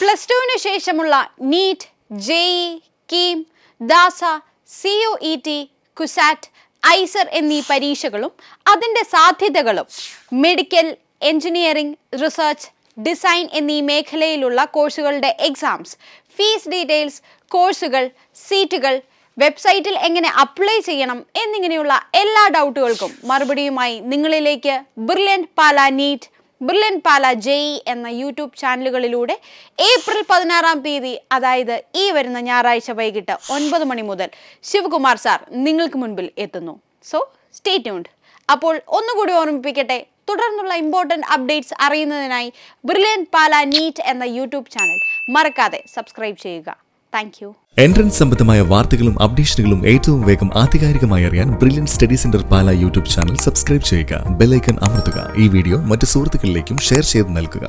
+2 ശേഷമുള്ള NEET, JEE, KEAM, ദാസ, CUET, CUSAT, IISER എന്നീ പരീക്ഷകളും അതിൻ്റെ സാധ്യതകളും, മെഡിക്കൽ, എഞ്ചിനീയറിംഗ്, റിസർച്ച്, ഡിസൈൻ എന്നീ മേഖലയിലുള്ള കോഴ്സുകളുടെ എക്സാംസ്, ഫീസ് ഡീറ്റെയിൽസ്, കോഴ്സുകൾ, സീറ്റുകൾ, വെബ്സൈറ്റിൽ എങ്ങനെ അപ്ലൈ ചെയ്യണം എന്നിങ്ങനെയുള്ള എല്ലാ ഡൗട്ടുകൾക്കും മറുപടിയുമായി നിങ്ങളിലേക്ക് ബ്രില്യൻറ്റ് പാല നീറ്റ്, ബ്രില്യൻറ്റ് പാല JEE എന്ന യൂട്യൂബ് ചാനലുകളിലൂടെ ഏപ്രിൽ 16-ാം തീയതി, അതായത് ഈ വരുന്ന ഞായറാഴ്ച വൈകിട്ട് 9 മണി മുതൽ ശിവകുമാർ സാർ നിങ്ങൾക്ക് മുൻപിൽ എത്തുന്നു. So stay tuned. അപ്പോൾ ഒന്നുകൂടി ഓർമ്മിപ്പിക്കട്ടെ, തുടർന്നുള്ള ഇമ്പോർട്ടൻറ്റ് അപ്ഡേറ്റ്സ് അറിയുന്നതിനായി ബ്രില്യൻറ്റ് പാല നീറ്റ് എന്ന യൂട്യൂബ് ചാനൽ മറക്കാതെ സബ്സ്ക്രൈബ് ചെയ്യുക. Thank you. എൻട്രൻസ് സംബന്ധമായ വാർത്തകളും അപ്ഡേഷനുകളും ഏറ്റവും വേഗം ആധികാരികമായി അറിയാൻ ബ്രില്യൻറ്റ് സ്റ്റഡി സെന്റർ പാല യൂട്യൂബ് ചാനൽ സബ്സ്ക്രൈബ് ചെയ്യുക. ബെൽ ഐക്കൺ അമർത്തുക. ഈ വീഡിയോ മറ്റ് സുഹൃത്തുക്കളിലേക്കും ഷെയർ ചെയ്ത് നൽകുക.